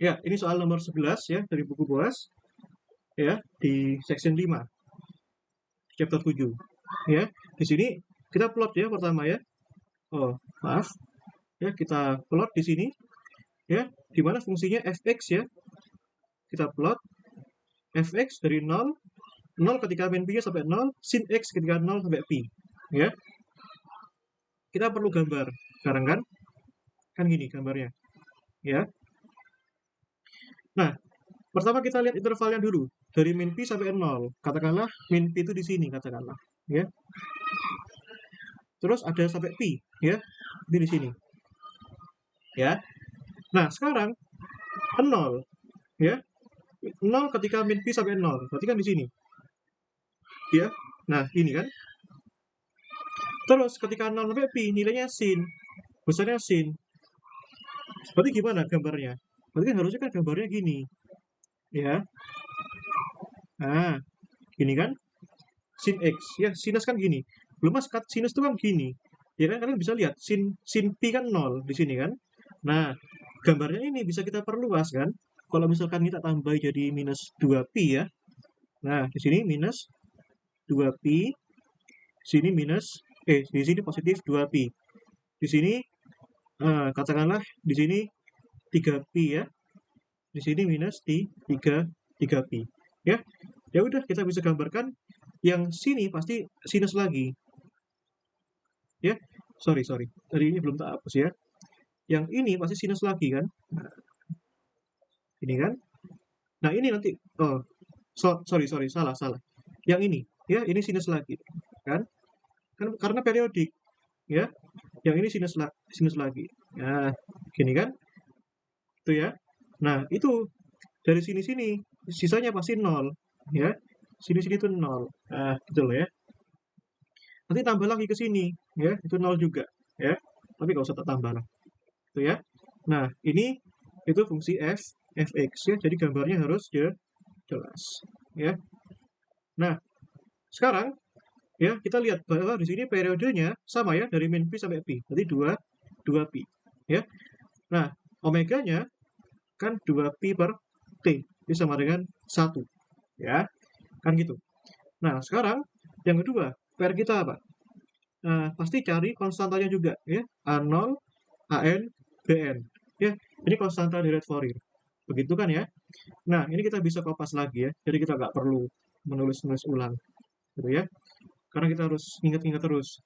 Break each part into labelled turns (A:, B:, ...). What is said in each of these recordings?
A: Ya, ini soal nomor 11 ya dari buku Boas ya di section 5, chapter 7. Ya. Di sini kita plot ya pertama ya. Oh, maaf. Ya, kita plot di sini ya, di mana fungsinya fx ya. Kita plot fx dari 0 ketika min pi sampai 0, sin x ketika 0 sampai pi. Ya. Kita perlu gambar sekarang kan? Kan gini gambarnya. Ya. Nah, pertama kita lihat intervalnya dulu. Dari min pi sampai 0. Katakanlah min pi itu di sini katakanlah, ya. Terus ada sampai pi, ya. Ini di sini. Ya. Nah, sekarang 0, ya. 0 ketika min pi sampai 0. Berarti kan di sini. Ya. Nah, ini kan. Terus ketika 0 sampai pi nilainya sin. Besarnya sin. Berarti gimana gambarnya? Berarti kan harusnya kan gambarnya gini. Ya. Nah, gini kan? Sin x ya, sinus kan gini. Belum mas, sinus itu kan gini. Ya kan kalian bisa lihat sin pi kan 0 di sini kan. Nah, gambarnya ini bisa kita perluas kan. Kalau misalkan kita tambah jadi minus 2pi ya. Nah, di sini minus 2pi, sini minus di sini positif 2pi. Di sini katakanlah di sini 3pi ya. Di sini minus 3pi. Ya. Ya udah kita bisa gambarkan yang sini pasti sinus lagi. Ya. Sorry. Tadi ini belum tak hapus ya. Yang ini pasti sinus lagi kan. Nah, ini kan. Nah, ini nanti sorry, salah. Yang ini ya, ini sinus lagi. Kan? Kan karena periodik ya. Yang ini sinus lagi. Nah, gini kan? Itu ya. Nah, itu dari sini sisanya pasti 0 ya. Sini itu 0. Nah, gitu loh ya. Nanti tambah lagi ke sini ya, itu 0 juga ya. Tapi nggak usah tambah lah. Itu ya. Nah, ini itu fungsi fx ya. Jadi gambarnya harus jelas ya. Nah, sekarang ya kita lihat bahwa di sini periodenya sama ya dari min pi sampai pi. Berarti 2 pi ya. Nah, omeganya kan 2 pi per t. Ini sama dengan 1 ya. Kan gitu. Nah, sekarang yang kedua, PR kita apa? Nah, pasti cari konstantanya juga ya. A0, AN, BN. Ya, ini konstanta direct Fourier. Begitu kan ya? Nah, ini kita bisa kopas lagi ya. Jadi kita nggak perlu menulis ulang. Gitu ya. Karena kita harus ingat-ingat terus.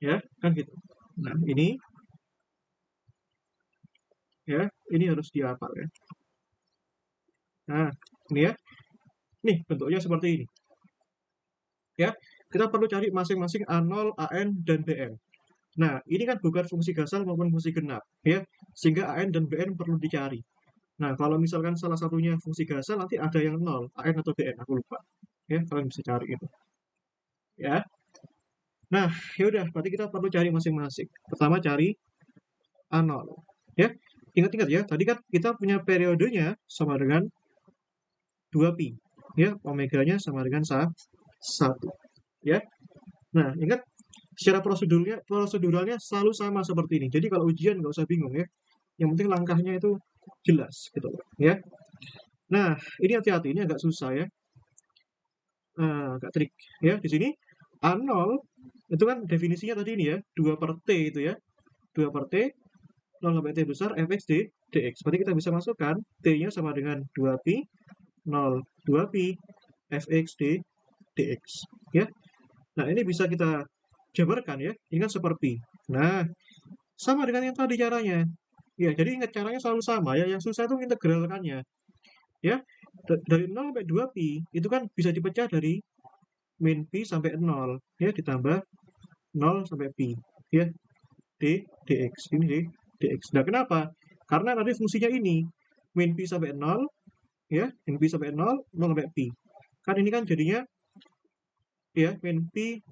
A: Ya, kan gitu. Nah, ini ya, ini harus dihafal ya. Nah, ini ya. Nih, bentuknya seperti ini. Ya, kita perlu cari masing-masing A0, AN, dan BN. Nah, ini kan bukan fungsi Gasal maupun fungsi genap, ya. Sehingga AN dan BN perlu dicari. Nah, kalau misalkan salah satunya fungsi Gasal, nanti ada yang 0, AN atau BN, aku lupa. Ya, kalian bisa cari itu. Ya. Nah, ya udah, berarti kita perlu cari masing-masing. Pertama cari A0. Ya, ingat-ingat ya, tadi kan kita punya periodenya sama dengan 2pi. Ya, omeganya sama dengan 1. Ya. Nah, ingat secara proseduralnya selalu sama seperti ini. Jadi kalau ujian nggak usah bingung ya. Yang penting langkahnya itu jelas gitu ya. Nah, ini hati-hati, ini agak susah ya. Agak trik ya. Di sini A0 itu kan definisinya tadi ini ya, 2 per T itu ya. 2 per T 0 sampai T besar fx dx. Berarti kita bisa masukkan T-nya sama dengan 2pi 0 2pi fx dx ya. Nah, ini bisa kita jabarkan ya. Ingat seperti. Nah, sama dengan yang tadi caranya. Ya, jadi ingat caranya selalu sama ya. Yang susah itu integralkannya. Ya, dari 0 sampai 2pi itu kan bisa dipecah dari min pi sampai 0 ya, ditambah 0 sampai pi ya, dx. Ini dx. Nah, kenapa? Karena tadi fungsinya ini min pi sampai 0 ya, min pi sampai 0 sampai pi. Kan ini kan jadinya ya min pi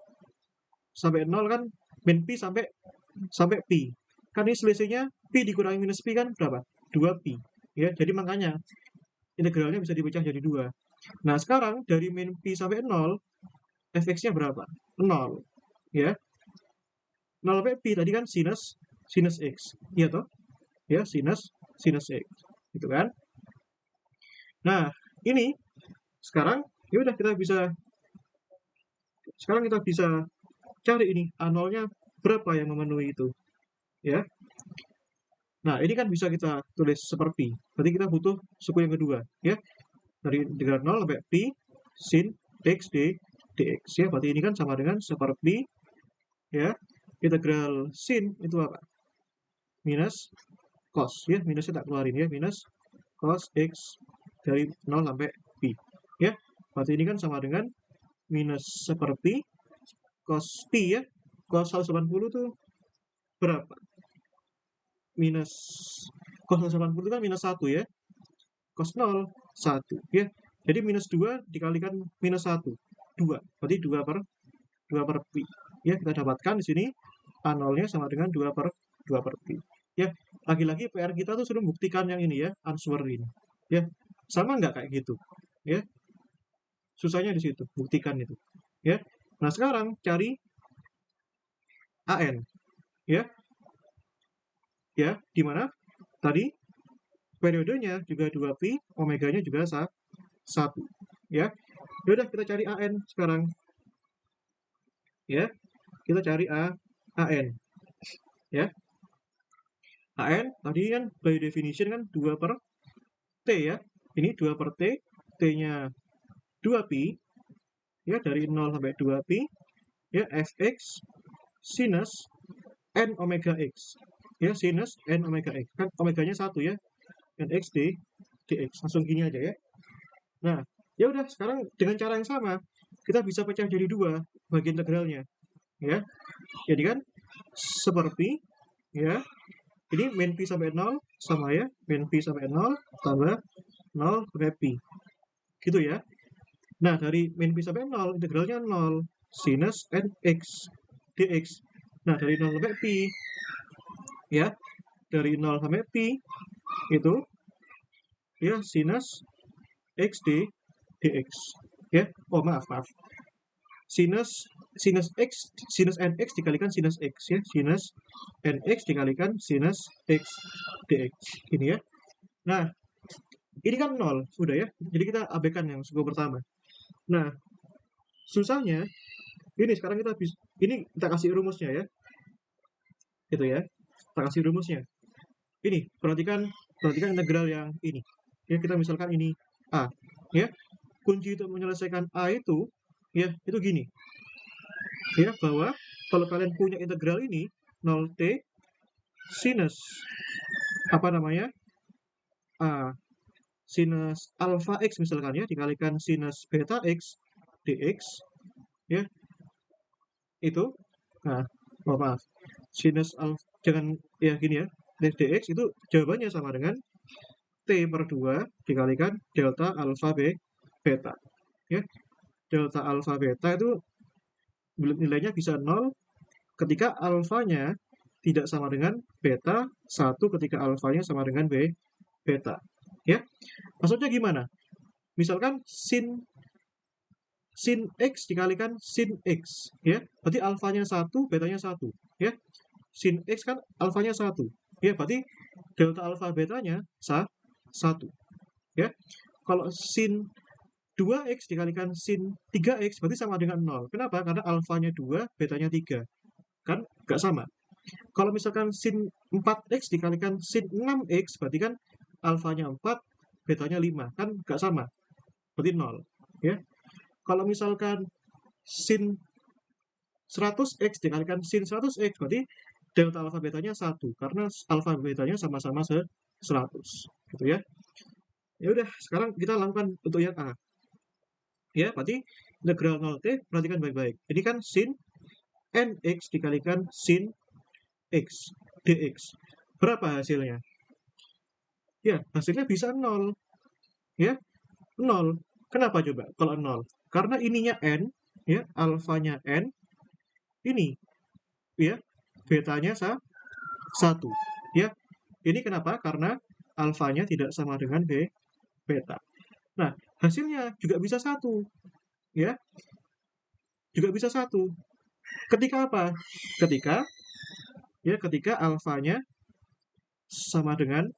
A: sampai 0 kan, min pi sampai pi. Kan ini selisihnya pi dikurangi minus pi kan berapa? 2pi. Ya, jadi makanya integralnya bisa dipecah jadi 2. Nah, sekarang dari min pi sampai 0, fx-nya berapa? 0. Ya. 0 sampai pi tadi kan sinus x. Iya toh? Ya, sinus sinus X. Gitu kan? Nah, ini sekarang ya udah kita bisa cari ini A0-nya berapa yang memenuhi itu, ya. Nah, ini kan bisa kita tulis seperti. Berarti kita butuh suku yang kedua, ya. Dari integral 0 sampai pi sin x dx, ya. Berarti ini kan sama dengan seperti, ya. Integral sin itu apa? Minus cos, ya. Minusnya tak keluarin, ya. Minus cos x dari 0 sampai pi, ya. Berarti ini kan sama dengan minus seperti cos pi, ya. Cos 180 itu berapa? Minus cos 180 itu kan minus 1, ya. Cos 0, 1, ya. Jadi minus 2 dikalikan minus 1, 2. Berarti 2 per pi. Ya, kita dapatkan di sini A0-nya sama dengan 2 per pi. Ya, lagi-lagi PR kita tuh sudah buktikan yang ini, ya, answer ini. Ya, sama nggak kayak gitu? Ya, susahnya di situ, buktikan itu. Ya, nah sekarang cari AN. Ya, ya, di mana? Tadi periodenya juga 2pi, omeganya juga 1. Ya, yaudah kita cari AN sekarang. Ya, kita cari AN. Ya, AN tadi kan by definition kan 2 per T, ya. Ini 2 per T, T-nya 2pi, ya, dari 0 sampai 2pi, ya, fx sinus n omega x, ya, sinus n omega x, kan omeganya 1, ya, dan x dx, langsung gini aja, ya. Nah, ya udah sekarang dengan cara yang sama, kita bisa pecah jadi 2 bagi integralnya, ya. Jadi kan seperti, ya, ini min pi sampai 0 sama, ya, min pi sampai 0 tambah 0 sampai pi. Gitu, ya. Nah, dari min pi sampai 0, integralnya 0 sinus nx dx. Nah, dari 0 sampai pi, ya, dari 0 sampai pi itu, ya, sinus x dx. Ya, oh maaf. Sinus nx dikalikan sinus x, ya, sinus nx dikalikan sinus x dx. Ini, ya. Nah, ini kan 0, sudah, ya. Jadi kita abaikan yang suku pertama. Nah, susahnya ini sekarang ini kita kasih rumusnya, ya. Gitu, ya. Kita kasih rumusnya. Ini, perhatikan integral yang ini. Ya, kita misalkan ini A, ya. Kunci untuk menyelesaikan A itu, ya, itu gini. Ya, bahwa kalau kalian punya integral ini 0t sinus apa namanya? Sinus alpha x misalkan, ya, dikalikan sinus beta x dx, ya. Itu maaf. Sinus jangan, ya, gini, ya. Dx itu jawabannya sama dengan t per 2 dikalikan delta alpha beta, ya. Delta alpha beta itu nilainya bisa 0 ketika alfanya tidak sama dengan beta, 1 ketika alfanya sama dengan beta, ya. Maksudnya gimana? Misalkan sin x dikalikan sin x, ya. Berarti alfanya 1, betanya 1, ya. Sin x kan alfanya 1, ya. Berarti delta alfa betanya 1, ya. Kalau sin 2x dikalikan sin 3x berarti sama dengan 0. Kenapa? Karena alfanya 2, betanya 3. Kan nggak sama. Kalau misalkan sin 4x dikalikan sin 6x berarti kan alfanya 4, betanya 5. Kan nggak sama. Berarti 0. Ya. Kalau misalkan sin 100x dikalikan sin 100x berarti delta alfa betanya 1. Karena alfa betanya sama-sama 100. Gitu, ya. Ya udah, sekarang kita lakukan untuk yang A. Ya, berarti integral 0t, perhatikan baik-baik. Ini kan sin nx dikalikan sin x dx. Berapa hasilnya? Ya, hasilnya bisa 0. Ya, 0. Kenapa coba kalau 0? Karena ininya n, ya, alfanya n, ini, ya, betanya 1. Ya, ini kenapa? Karena alfanya tidak sama dengan beta. Nah, hasilnya juga bisa 1. Ya, juga bisa 1. Ketika apa? Ketika alfanya sama dengan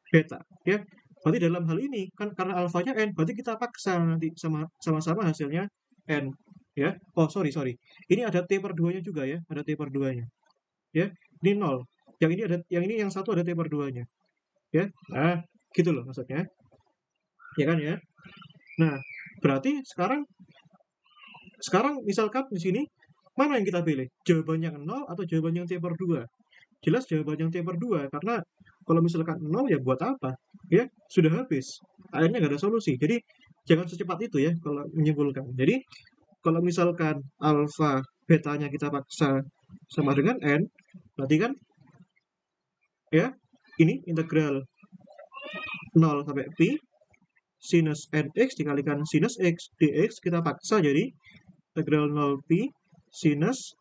A: beta, ya. Berarti dalam hal ini kan karena alfanya n, berarti kita paksa nanti sama-sama hasilnya n, ya. Oh, sorry. Ini ada t per 2-nya juga ya, ada t per 2-nya. Ya, ini 0. Yang satu ada t per 2-nya. Ya. Nah, gitu loh maksudnya. Ya kan ya? Nah, berarti sekarang misalkan di sini mana yang kita pilih? Jawaban yang 0 atau jawaban yang t per 2? Jelas jawaban yang t per 2 karena kalau misalkan 0 ya buat apa? Ya, sudah habis. Akhirnya nggak ada solusi. Jadi jangan secepat itu ya kalau menyimpulkan. Jadi kalau misalkan alfa betanya kita paksa sama dengan n, berarti kan ya ini integral 0 sampai pi sinus nx dikalikan sinus x dx kita paksa jadi integral 0 pi sinus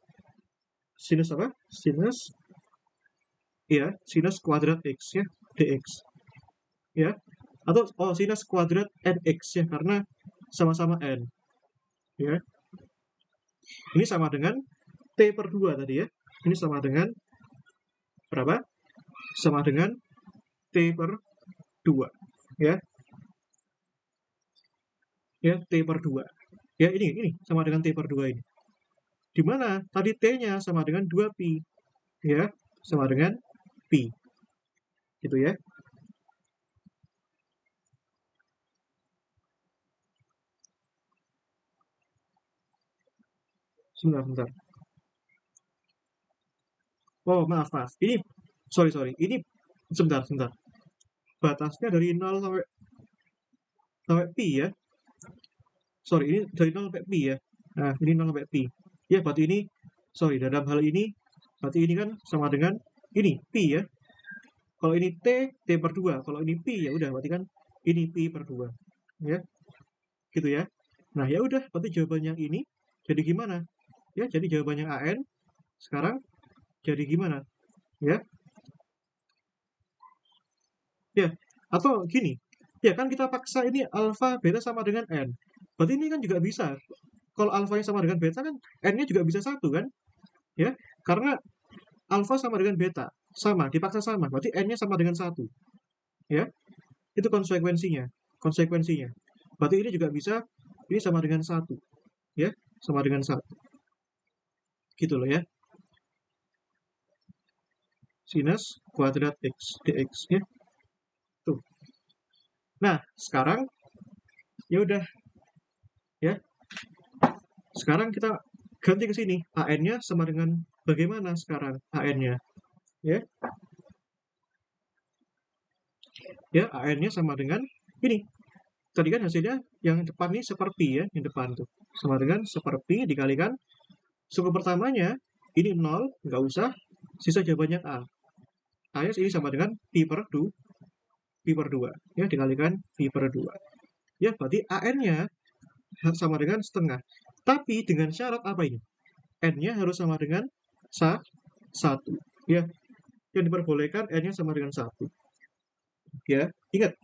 A: apa? Sinus kuadrat x ya dx ya, atau sinus kuadrat nx ya karena sama-sama n ya. Ini sama dengan t per 2 tadi ya. Ini sama dengan berapa? Sama dengan t per 2 ya. Ya, t per 2. Ya, ini sama dengan t per 2 ini. Di mana tadi t-nya sama dengan 2 pi. Ya, sama dengan pi. Gitu ya. Sebentar. Oh, maaf. Ini sorry. Ini sebentar. Batasnya dari 0 sampai pi ya. Sorry, ini dari 0 sampai pi ya. Nah, ini 0 sampai pi. Ya, berarti ini dalam hal ini berarti ini kan sama dengan ini pi ya. Kalau ini t per 2. Kalau ini pi ya udah berarti kan ini pi per 2. Ya. Gitu ya. Nah, ya udah berarti jawaban yang ini jadi gimana? Ya, jadi jawabannya AN sekarang jadi gimana? Ya. Ya, atau gini. Ya kan kita paksa ini alfa beta sama dengan n. Berarti ini kan juga bisa. Kalau alfanya sama dengan beta kan n-nya juga bisa 1 kan? Ya, karena alfa sama dengan beta. Sama, dipaksa sama. Berarti n-nya sama dengan 1. Ya. Itu konsekuensinya. Berarti ini juga bisa ini sama dengan 1. Ya, sama dengan 1. Gitu loh ya. Sinus kuadrat x dx ya. Tuh. Nah, sekarang ya udah ya. Sekarang kita ganti ke sini. AN-nya sama dengan bagaimana sekarang AN-nya? Ya. Ya, AN-nya sama dengan ini. Tadi kan hasilnya yang depan ini seperti ya, yang depan tuh. Sama dengan seperti dikalikan suku pertamanya ini 0, nggak usah, sisa jawabannya A. A-nya ini sama dengan pi per 2 ya, dikalikan pi per 2. Ya, berarti AN-nya sama dengan setengah. Tapi dengan syarat apa ini? N-nya harus sama dengan 1. Ya, yang diperbolehkan N-nya sama dengan 1. Ya, ingat.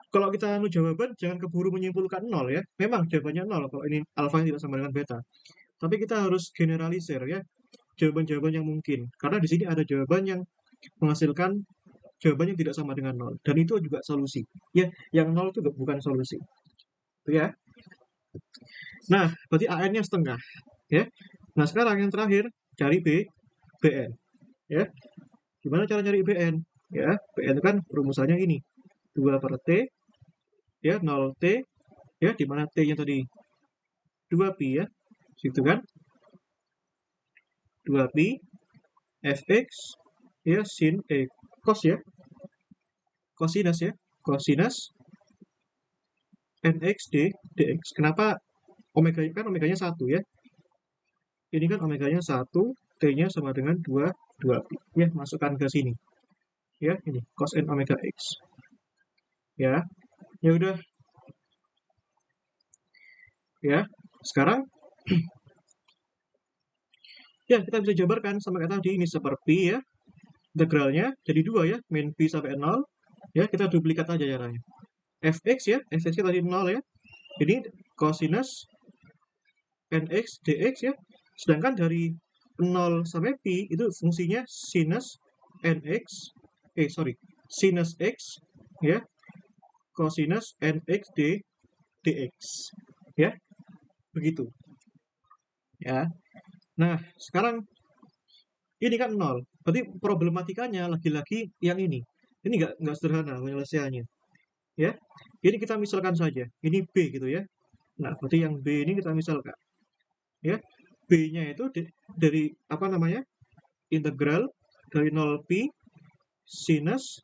A: Kalau kita anu jawaban, jangan keburu menyimpulkan 0 ya. Memang jawabannya 0 kalau ini alfa tidak sama dengan beta. Tapi kita harus generalisir ya, jawaban-jawaban yang mungkin. Karena di sini ada jawaban yang menghasilkan jawaban yang tidak sama dengan 0. Dan itu juga solusi. Ya, yang 0 itu bukan solusi. Itu ya. Nah, berarti AN-nya setengah. Ya. Nah, sekarang yang terakhir, cari BN. Ya. Gimana cara cari BN? Ya, BN itu kan rumusannya ini. 2 per T, ya, 0T, ya, di mana T-nya tadi 2 pi ya. Gitu kan? 2 pi fx ya sin cos ya. Cosinus ya. Cosinus nx dx. Kenapa omega kan omeganya 1 ya. Ini kan omeganya 1, t-nya sama dengan 2 pi. Ya, masukkan ke sini. Ya, ini cos n omega x. Ya. Ya udah. Ya. Sekarang ya kita bisa jabarkan sama kayak tadi ini seperti ya. Integralnya jadi 2 ya, min pi sampai 0. Ya, kita duplikat aja caranya. Fx ya, fx-nya tadi 0 ya. Jadi cosinus nx dx ya. Sedangkan dari 0 sampai pi itu fungsinya sinus nx sinus x ya, cosinus nx dx, ya, begitu, ya. Nah, sekarang ini kan 0, berarti problematikanya lagi-lagi yang ini. Ini nggak sederhana penyelesaiannya, ya. Ini kita misalkan saja, ini B gitu ya. Nah, berarti yang B ini kita misalkan, ya. B-nya itu dari apa namanya? Integral dari 0 pi sinus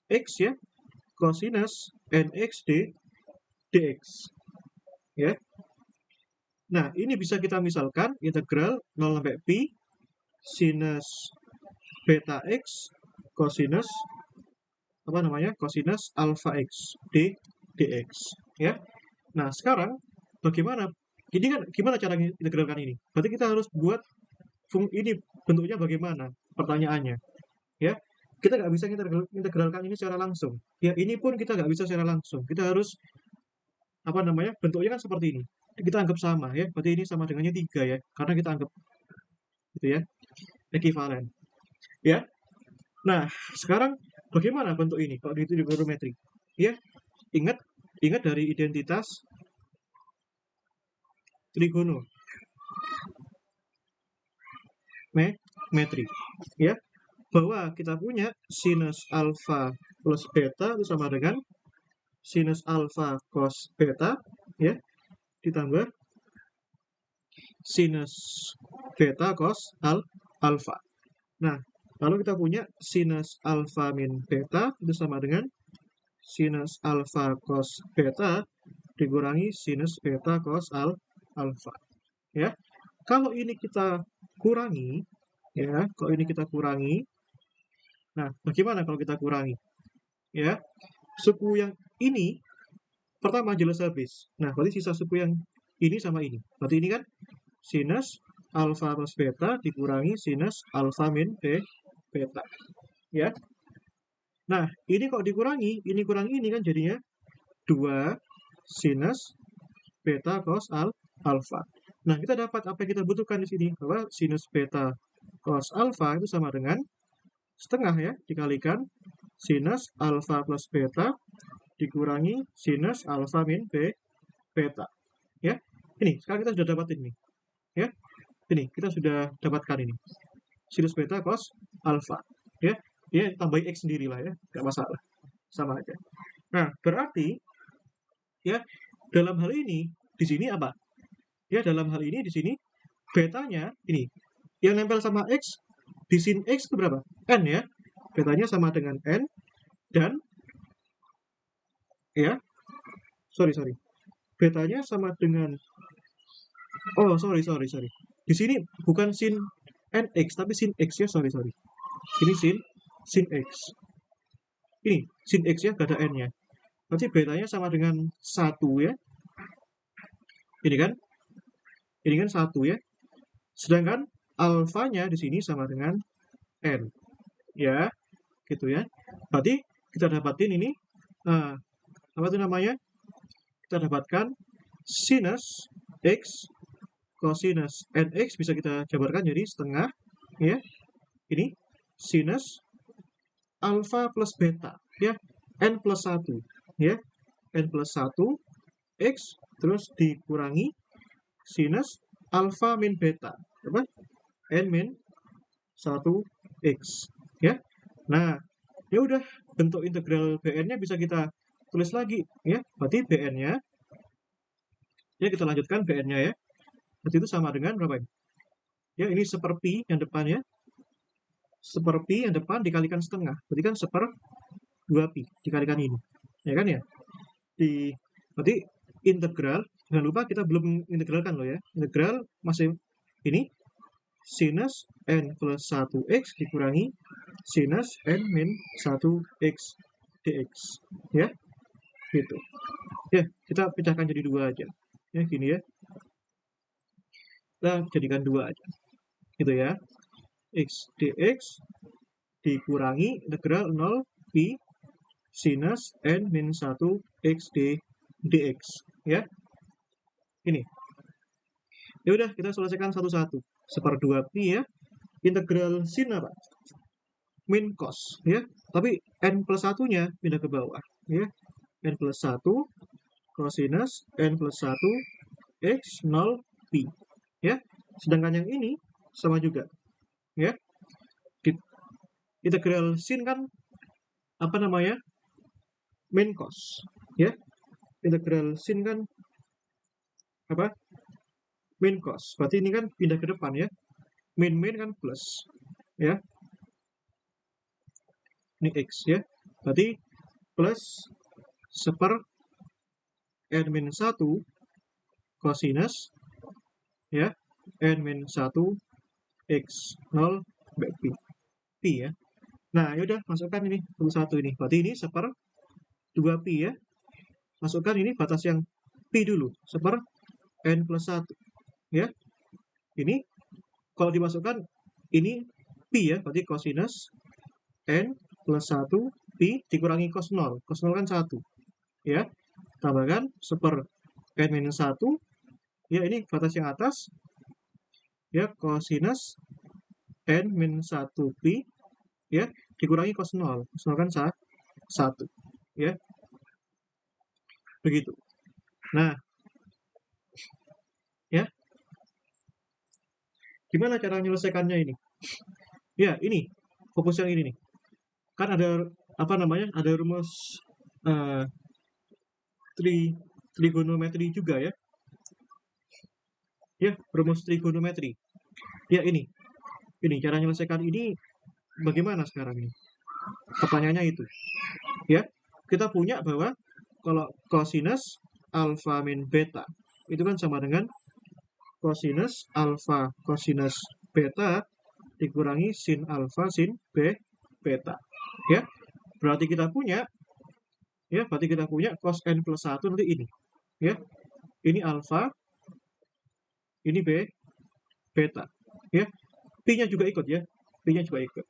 A: x ya, cosinus nx dx, ya. Nah, ini bisa kita misalkan integral 0 sampai pi sinus beta x cosinus apa namanya? Cosinus alpha x dx, ya. Nah, sekarang bagaimana? Ini kan gimana cara integralkan ini? Berarti kita harus buat ini bentuknya bagaimana? Pertanyaannya, ya. Kita nggak bisa integralkan ini secara langsung. Ya, ini pun kita nggak bisa secara langsung. Kita harus apa namanya? Bentuknya kan seperti ini. Kita anggap sama ya. Berarti ini sama dengannya 3 ya. Karena kita anggap gitu ya, ekuivalen. Ya. Nah, sekarang bagaimana bentuk ini kalau di trigonometri? Ya, ingat dari identitas trigonometri, ya, bahwa kita punya sinus alfa plus beta itu sama dengan sinus alfa cos beta, ya, ditambah sinus beta cos alfa. Nah, lalu kita punya sinus alfa min beta itu sama dengan sinus alfa cos beta dikurangi sinus beta cos alfa, ya. Kalau ini kita kurangi, ya, kalau ini kita kurangi, nah, bagaimana kalau kita kurangi, ya? Suku yang ini pertama jelas habis. Nah, berarti sisa suku yang ini sama ini. Berarti ini kan sinus alfa plus beta dikurangi sinus alfa min beta, ya. Nah, ini kok dikurangi, ini kurangi ini kan jadinya 2 sinus beta cos alfa. Nah, kita dapat apa yang kita butuhkan di sini, bahwa sinus beta cos alfa itu sama dengan setengah ya, dikalikan sinus alfa plus beta dikurangi sinus alfa min beta, ya. Ini sekarang kita sudah dapat ini, ya. Ini kita sudah dapatkan ini sinus beta cos alfa, ya. Ya, tambahin x sendiri lah ya, nggak masalah, sama aja. Nah, berarti ya dalam hal ini di sini apa? Ya, dalam hal ini di sini betanya ini yang nempel sama x di sin x itu berapa? N ya. Betanya sama dengan n dan ya, sorry. Betanya sama dengan sorry. Di sini bukan sin nx tapi sin x ya, sorry. Ini sin x. Ini sin x ya, gak ada n-nya. Berarti betanya sama dengan 1 ya. Ini kan 1 ya. Sedangkan alfanya di sini sama dengan n. Ya, gitu ya. Berarti kita dapatin ini apa itu namanya? Kita dapatkan sinus x cosinus nx bisa kita jabarkan jadi setengah ya. Ini sinus alfa plus beta ya, n plus 1 ya. N plus 1 x terus dikurangi sinus alfa min beta apa? N min 1 x ya. Nah, ya udah bentuk integral bn-nya bisa kita tulis lagi ya. Berarti bn-nya ya, kita lanjutkan bn-nya ya. Berarti itu sama dengan berapa ini? Ya, ini seper pi yang depan ya. Seper pi yang depan dikalikan setengah. Berarti kan seper 2 pi dikalikan ini. Ya kan ya? Berarti integral, jangan lupa kita belum integralkan loh ya. Integral masih ini sinus n plus 1x dikurangi sinus n min 1x dx. Ya, gitu. Ya, kita pecahkan jadi 2 aja. Ya, gini ya. Kita jadikan 2 aja. Gitu ya. X dx dikurangi integral 0 pi sinus n min 1 x dx. Ya. Ini. Ya udah, kita selesaikan satu-satu. Seper 2 pi ya. Integral sin apa? min cos, ya. Tapi n plus 1-nya pindah ke bawah, ya. N plus 1 cosinus n plus 1 x 0 pi, ya. Sedangkan yang ini sama juga, ya. Integral sin kan apa namanya? Min cos, ya. Integral sin kan apa? Min cos. Berarti ini kan pindah ke depan, ya. Min kan plus, ya. Ini x, ya. Berarti plus seper n min 1 cosinus, ya, n min 1 x 0 pi, pi, ya. Nah, yaudah masukkan ini satu ini. Berarti ini seper 2 pi, ya. Masukkan ini batas yang pi dulu, seper n plus 1, ya. Ini kalau dimasukkan ini pi, ya, berarti cosinus n plus 1 pi dikurangi cos 0. Cos 0 kan 1, ya. Tambahkan seper n minus 1, ya, ini batas yang atas, ya, cosinus n min 1 pi, ya, dikurangi cos 0. Cos 0 kan 1, ya. Begitu. Nah, ya. Gimana cara menyelesaikannya ini? Ya, ini. Fokus yang ini nih. Kan ada apa namanya? Ada rumus trigonometri juga, ya. Ya, rumus trigonometri. Ya, ini. Ini cara menyelesaikan ini bagaimana sekarang ini? Pertanyaannya itu. Ya, kita punya bahwa kalau cosinus alfa min beta itu kan sama dengan cosinus alfa cosinus beta dikurangi sin alfa sin beta, ya. Berarti kita punya, ya, berarti kita punya cos n plus 1 nanti ini, ya. Ini alfa, ini beta, ya. Pi-nya juga ikut, ya. Pi-nya juga ikut,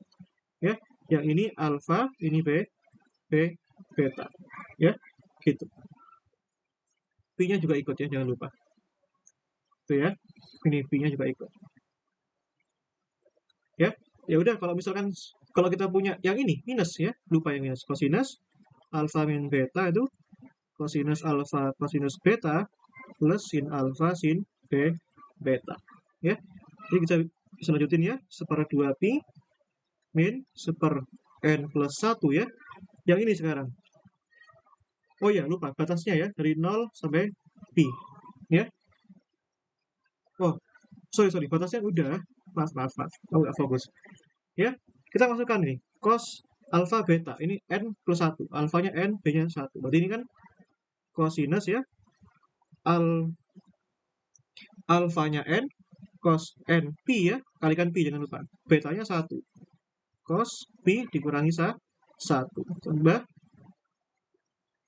A: ya. Yang ini alfa, ini beta, ya. Gitu. Pi-nya juga ikut, ya, jangan lupa. Tuh, ya. Ini pi-nya juga ikut. Ya. Ya udah, kalau misalkan kalau kita punya yang ini minus, ya. Lupa yang minus. Cosinus alfa min beta itu cosinus alfa cosinus beta plus sin alfa sin beta, ya. Jadi kita bisa lanjutin, ya. Seper 2 pi min seper n plus 1, ya. Yang ini sekarang. Oh ya, lupa batasnya, ya, dari 0 sampai pi, ya. Oh, sorry, batasnya udah. Maaf. Oh, nggak fokus. Ya, kita masukkan nih cos alfa beta. Ini n plus 1. Alfanya n, b-nya 1. Berarti ini kan cosinus, ya. Alfanya n, cos n pi, ya. Kalikan pi, jangan lupa. Betanya 1. Cos pi dikurangi 1. Tambah.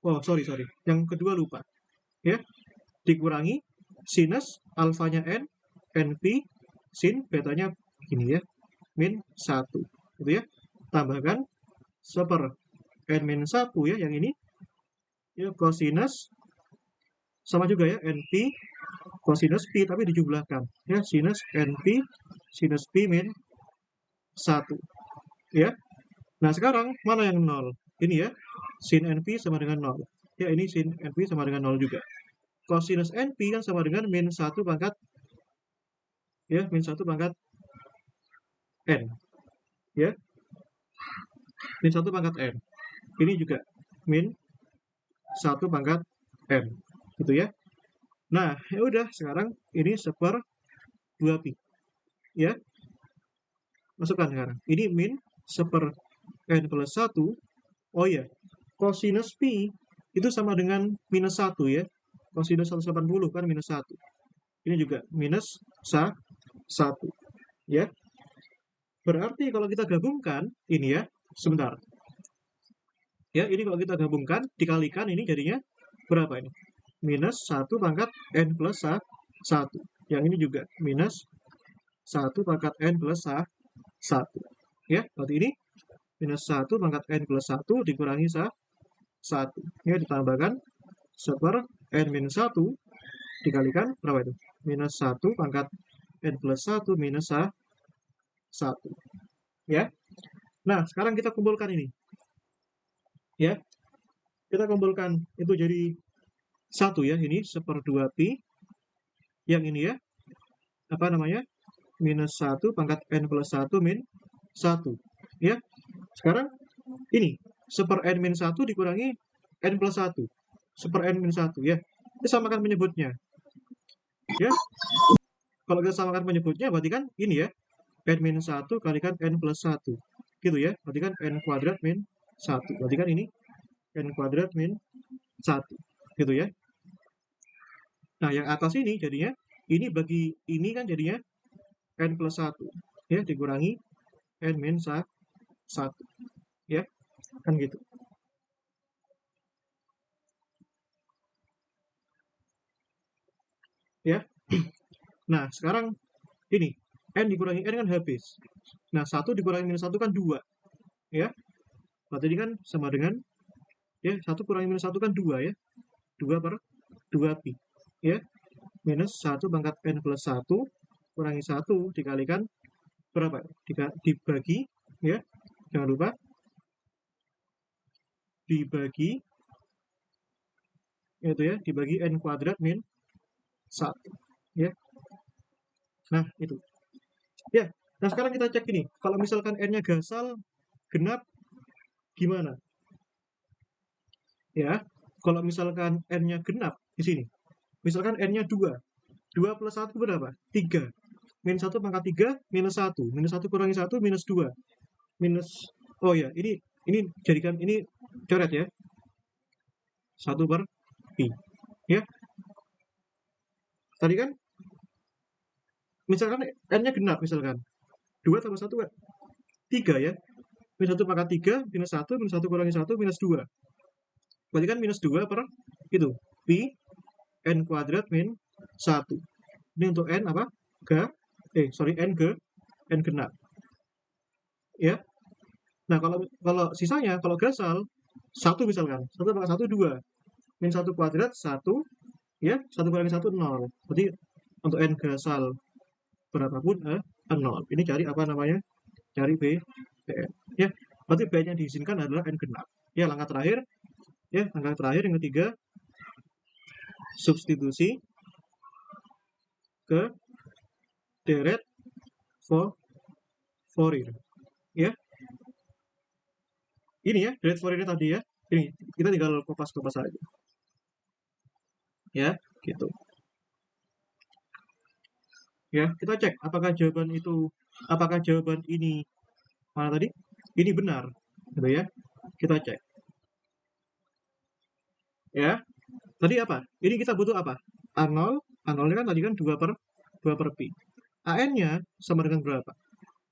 A: Oh, sorry. Yang kedua lupa. Ya. Dikurangi sinus alfanya n pi, sin betanya begini, ya. Min 1. Gitu, ya. Tambahkan seper n min 1, ya, yang ini. Ya, cosinus sama juga, ya, n pi cosinus pi tapi dijumlahkan, ya, sinus n pi sinus pi min 1, ya. Nah, sekarang mana yang 0? Ini, ya, sin n pi sama dengan 0. Ya, ini sin n pi sama dengan 0 juga. Cosinus n pi kan sama dengan min 1 pangkat, ya, min 1 pangkat n, ya. Min 1 pangkat n. Ini juga min 1 pangkat n, gitu, ya. Nah, ya udah, sekarang ini seper 2 pi, ya. Masukkan sekarang. Ini min seper n plus 1. Oh ya, cosinus pi itu sama dengan minus 1, ya. Cosinus 180 kan minus 1. Ini juga minus 1, ya. Berarti kalau kita gabungkan ini, ya, sebentar. Ya, ini kalau kita gabungkan dikalikan ini jadinya berapa ini? Minus 1 pangkat n plus 1. Yang ini juga minus 1 pangkat n plus 1. Ya, berarti ini minus 1 pangkat n plus 1 dikurangi 1. Ya, ditambahkan seper n minus 1 dikalikan berapa itu? Minus 1 pangkat n plus 1 minus 1. Ya. Nah, sekarang kita kumpulkan ini. Ya, kita kumpulkan itu jadi 1 ya, ini 1/2 pi. Yang ini ya, apa namanya? Minus 1 pangkat n plus 1 min 1. Ya, sekarang ini 1/n min 1 dikurangi n plus 1. 1/n min 1 ya. Kita samakan penyebutnya. Ya, kalau kita samakan penyebutnya berarti kan ini ya, n min 1 kalikan n plus 1. Gitu ya, berarti kan n kuadrat min 1. Berarti kan ini n kuadrat min 1. Gitu ya. Nah, yang atas ini jadinya, ini bagi ini kan jadinya n plus 1. Ya, dikurangi n min 1. Ya, kan gitu. Ya. Nah, sekarang ini, n dikurangi n kan habis. Nah, 1 dikurangi minus 1 kan 2. Ya, berarti ini kan sama dengan, ya, 1 kurangi minus 1 kan 2 ya. 2/2 pi. Ya, minus 1 pangkat n plus 1 kurangi 1 dikalikan berapa? Dibagi, ya, jangan lupa, dibagi, itu ya, dibagi n kuadrat min 1. Ya, nah itu. Ya, nah sekarang kita cek ini. Kalau misalkan n-nya gasal, genap, gimana? Ya, kalau misalkan n-nya genap di sini. Misalkan n-nya 2. 2 plus 1 berapa? 3. Min 1 pangkat 3, minus 1. Minus 1 kurangi 1, minus 2. Minus, oh ya, ini jadikan, ini coret ya. 1/pi. Ya, tadi kan, misalkan n-nya genap, misalkan. 2 tambah 1 kan? 3 ya. Minus 1 pangkat 3, minus 1, minus 1 kurangi 1, minus 2. Berarti kan minus 2 per itu, pi n kuadrat min 1. Ini untuk n apa? N genap. Ya. Nah, kalau sisanya, kalau gasal, 1 misalkan. 1 pangkat 1, 2. Min 1 kuadrat, 1. Ya, 1 kurangi 1, 0. Berarti untuk n gasal berapapun, 0. Ini cari apa namanya? Cari B, Bn. Ya, berarti Bn yang diizinkan adalah n genap. Ya, langkah terakhir, yang ketiga, substitusi ke deret Fourier. Ya, ini ya, deret Fourier tadi ya. Ini kita tinggal kopas-kopas aja. Ya, gitu. Ya, kita cek apakah jawaban ini mana tadi? Ini benar, gitu ya. Kita cek. Ya, tadi apa? Ini kita butuh apa? A0, A0-nya kan tadi kan 2/pi. AN-nya sama dengan berapa?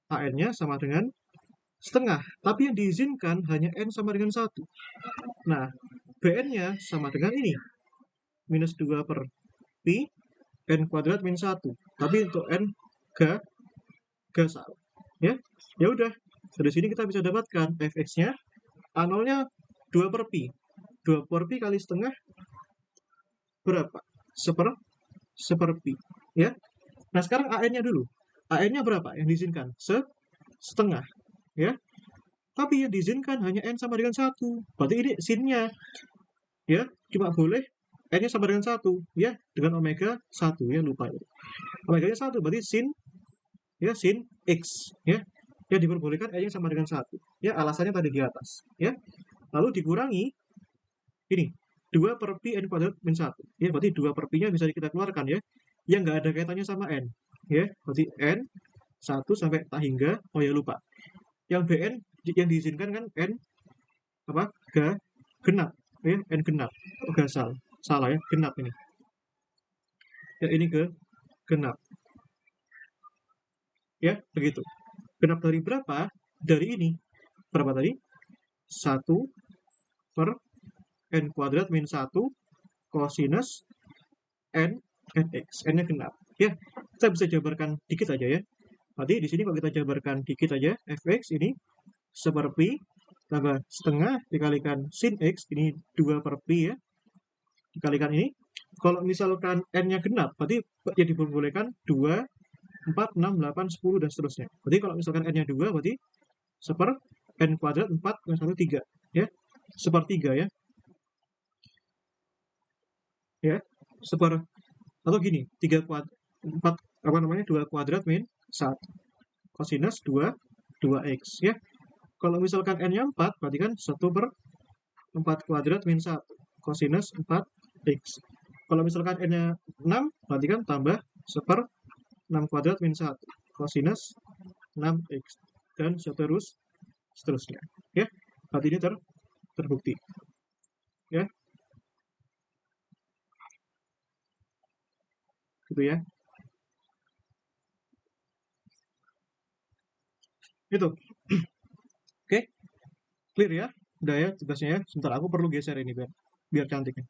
A: AN-nya sama dengan setengah, tapi yang diizinkan hanya n sama dengan 1. Nah, Bn-nya sama dengan ini, minus 2/pi n kuadrat min 1. Tapi untuk n gasal. Ya, ya udah. Dari sini kita bisa dapatkan fx-nya, A0-nya 2/pi. 2/pi kali setengah berapa? 1/pi. Ya. Nah, sekarang AN-nya dulu. AN-nya berapa yang diizinkan? Setengah. Ya. Tapi yang diizinkan hanya n sama dengan 1. Berarti ini sin-nya, ya, cuma boleh n-nya sama dengan 1, ya, dengan omega 1, ya, lupa itu. Omega-nya 1, berarti sin, ya, sin x, ya. Ya, diperbolehkan n-nya sama dengan 1. Ya, alasannya tadi di atas, ya. Lalu dikurangi ini 2/pi n kuadrat min 1. Ya, berarti 2/pi-nya bisa kita keluarkan ya. Yang nggak ada kaitannya sama n. Ya, berarti n 1 sampai tak hingga, oh ya lupa. Yang Bn yang diizinkan kan n apa? Genap, ya, n genap. Oh, gasal. Salah ya, genap ini. Ya, ini genap. Ya, begitu. Genap dari berapa? Dari ini. Berapa tadi? 1/n kuadrat min 1 kosinus n x. N-nya genap. Ya, kita bisa jabarkan dikit aja ya. Berarti di sini kalau kita jabarkan dikit aja, fx ini 1/pi tambah setengah dikalikan sin x, ini 2/pi ya, dikalikan ini. Kalau misalkan n-nya genap, berarti ya diperbolehkan 2, 4, 6, 8, 10, dan seterusnya. Berarti kalau misalkan n-nya 2, berarti 1/, n kuadrat 4 kurang 1 3 ya, sepertiga ya, ya seper atau gini 3 kuadrat 4 apa namanya 2 kuadrat min 1 kosinus 2x ya. Kalau misalkan n-nya 4 berarti kan 1 per 4 kuadrat min 1 kosinus 4x. Kalau misalkan n-nya 6 berarti kan tambah 1 6 kuadrat min 1 kosinus 6x dan seterusnya ya. Berarti ini terbukti ya, gitu ya. Itu oke, clear ya, udah ya tugasnya ya. Sebentar aku perlu geser ini biar cantik ya.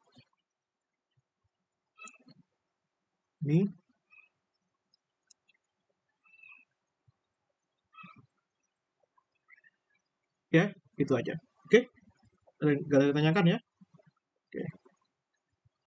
A: Ini ya, itu aja. Oke, gak ada yang tanyakan ya.